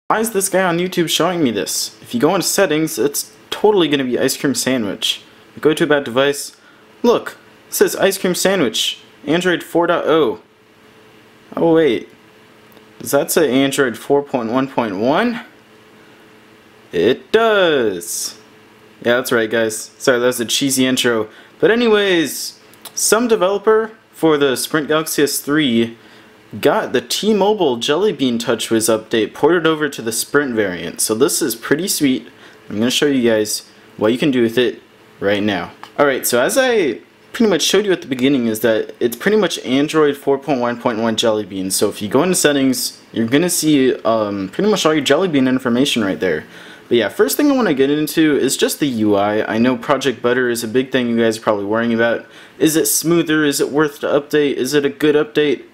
Why is this guy on YouTube showing me this? If you go into settings, it's totally going to be ice cream sandwich. You go to about device, look, it says ice cream sandwich, Android 4.0. Oh wait, does that say Android 4.1.1? It does! Yeah, that's right guys. Sorry, that was a cheesy intro. But anyways, some developer for the Sprint Galaxy S3 got the T-Mobile Jellybean Touchwiz update ported over to the Sprint variant. So this is pretty sweet. I'm going to show you guys what you can do with it right now. Alright, so as I pretty much showed you at the beginning is that it's pretty much Android 4.1.1 Jellybean. So if you go into settings, you're going to see pretty much all your Jellybean information right there. But yeah, first thing I want to get into is just the UI. I know Project Butter is a big thing you guys are probably worrying about. Is it smoother? Is it worth the update? Is it a good update?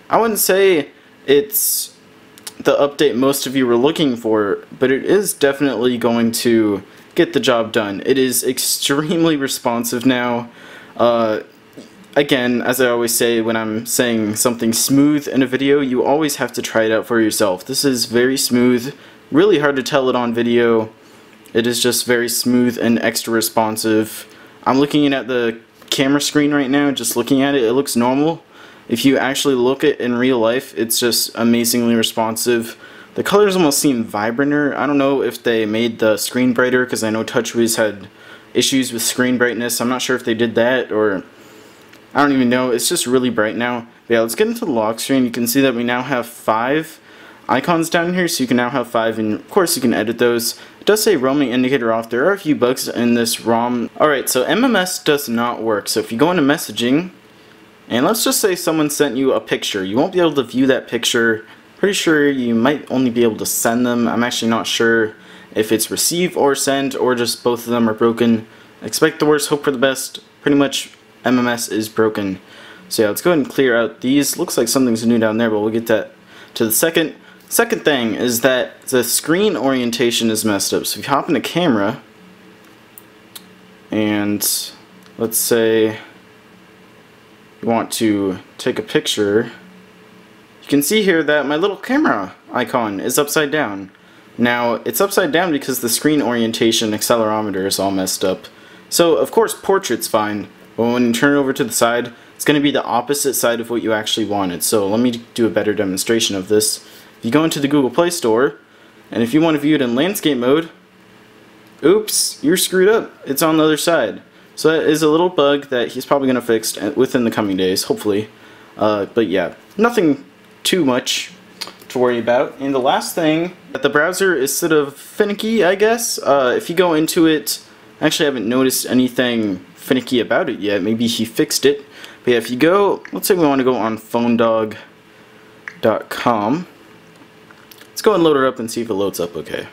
I wouldn't say it's the update most of you were looking for, but it is definitely going to get the job done. It is extremely responsive now. Again, as I always say when I'm saying something smooth in a video, you always have to try it out for yourself. This is very smooth. Really hard to tell it on video. It is just very smooth and extra responsive. I'm looking at the camera screen right now, just looking at it, it looks normal. If you actually look at it in real life, it's just amazingly responsive. The colors almost seem vibranter. I don't know if they made the screen brighter, because I know Touchwiz had issues with screen brightness. I'm not sure if they did that, or I don't even know. It's just really bright now. But yeah, let's get into the lock screen. You can see that we now have 5 icons down here, so you can now have 5, and of course you can edit those. It does say roaming indicator off. There are a few bugs in this ROM. Alright, so MMS does not work. So if you go into messaging, and let's just say someone sent you a picture, you won't be able to view that picture. Pretty sure you might only be able to send them. I'm actually not sure if it's receive or send, or just both of them are broken. Expect the worst, hope for the best. Pretty much MMS is broken. So yeah, let's go ahead and clear out these. Looks like something's new down there, but we'll get that to the second. Second thing is that the screen orientation is messed up. So if you hop into camera, and let's say you want to take a picture, you can see here that my little camera icon is upside down. Now, it's upside down because the screen orientation accelerometer is all messed up. So, of course, portrait's fine, but when you turn it over to the side, it's going to be the opposite side of what you actually wanted. So, let me do a better demonstration of this. If you go into the Google Play Store, and if you want to view it in landscape mode, oops, you're screwed up. It's on the other side. So that is a little bug that he's probably going to fix within the coming days, hopefully. But yeah, nothing too much to worry about. And the last thing, that the browser is sort of finicky, I guess. If you go into it, I actually haven't noticed anything finicky about it yet. Maybe he fixed it. But yeah, if you go, let's say we want to go on phonedog.com. Let's go and load it up and see if it loads up okay.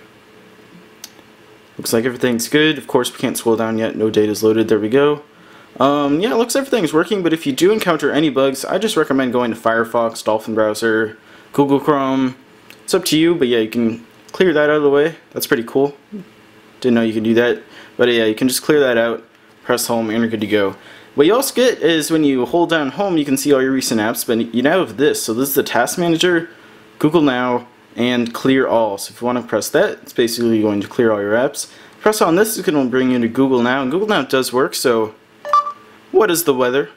Looks like everything's good. Of course, we can't scroll down yet. No data's loaded. There we go. Yeah, it looks like everything's working, but if you do encounter any bugs, I just recommend going to Firefox, Dolphin Browser, Google Chrome. It's up to you, but yeah, you can clear that out of the way. That's pretty cool. Didn't know you could do that. But yeah, you can just clear that out, press home, and you're good to go. What you also get is when you hold down home, you can see all your recent apps, but you now have this. So this is the Task Manager, Google Now, and clear all. So if you want to press that, it's basically going to clear all your apps. Press on this, it's going to bring you to Google Now, and Google Now does work. So what is the weather?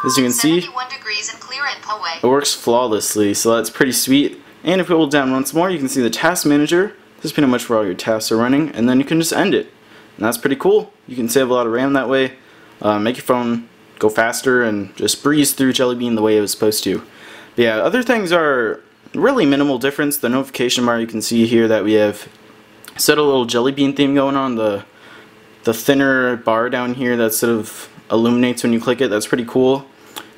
As you can see, 71 degrees and clear in Poway. it works flawlessly, so that's pretty sweet. And if we hold down once more, you can see the Task Manager. This is pretty much where all your tasks are running, and then you can just end it. And that's pretty cool. You can save a lot of RAM that way, make your phone go faster, and just breeze through Jellybean the way it was supposed to. But yeah, other things are really minimal difference. The notification bar, you can see here that we have set a little Jellybean theme going on. The thinner bar down here that sort of illuminates when you click it, that's pretty cool.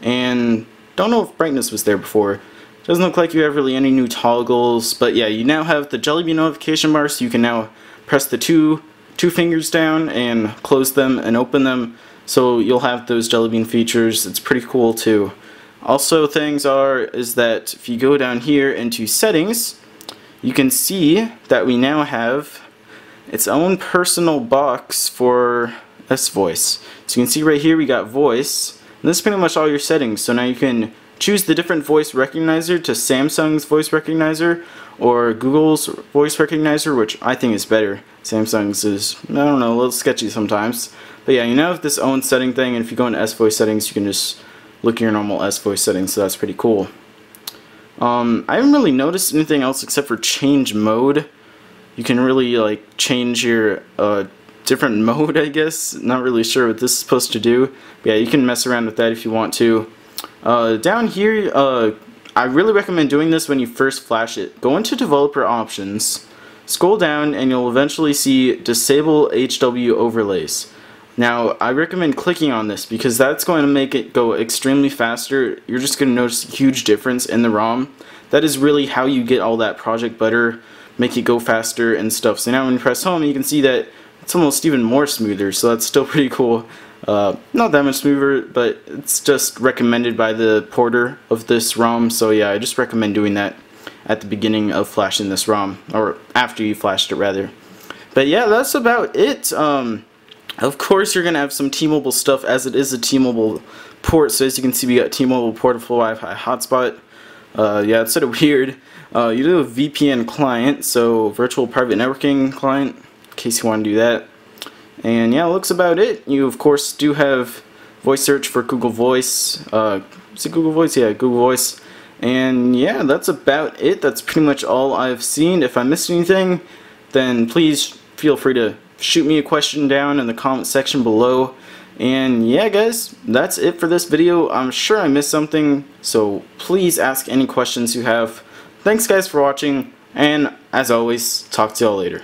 And don't know if brightness was there before. Doesn't look like you have really any new toggles, but yeah, you now have the Jellybean notification bar, so you can now press the two fingers down and close them and open them, so you'll have those Jellybean features. It's pretty cool too. Also, is that if you go down here into settings, you can see that we now have its own personal box for S-Voice. So you can see right here we got voice, and this is pretty much all your settings. So now you can choose the different voice recognizer to Samsung's voice recognizer or Google's voice recognizer, which I think is better. Samsung's is, I don't know, a little sketchy sometimes. But yeah, you now have this own setting thing, and if you go into S voice settings, you can just look at your normal S voice settings, so that's pretty cool. I haven't really noticed anything else except for change mode. You can really like change your different mode, I guess. Not really sure what this is supposed to do. But yeah, you can mess around with that if you want to. Down here, I really recommend doing this when you first flash it. Go into developer options, scroll down, and you'll eventually see disable HW overlays. Now, I recommend clicking on this because that's going to make it go extremely faster. You're just going to notice a huge difference in the ROM. That is really how you get all that project butter, make it go faster and stuff. So now when you press home, you can see that it's almost even more smoother, so that's still pretty cool. Not that much smoother, but it's just recommended by the porter of this ROM, so yeah, I just recommend doing that at the beginning of flashing this ROM, or after you flashed it rather. But yeah, that's about it. Of course you're going to have some T-Mobile stuff, as it is a T-Mobile port, so as you can see we got T-Mobile portable Wi-Fi hotspot. Yeah, it's sort of weird. You do a VPN client, so virtual private networking client, in case you want to do that. And yeah, looks about it. You of course do have voice search for Google Voice. Is it Google Voice? Yeah, Google Voice. And yeah, that's about it. That's pretty much all I've seen. If I missed anything, then please feel free to shoot me a question down in the comment section below. And yeah guys, that's it for this video. I'm sure I missed something, so please ask any questions you have. Thanks guys for watching, and as always, talk to y'all later.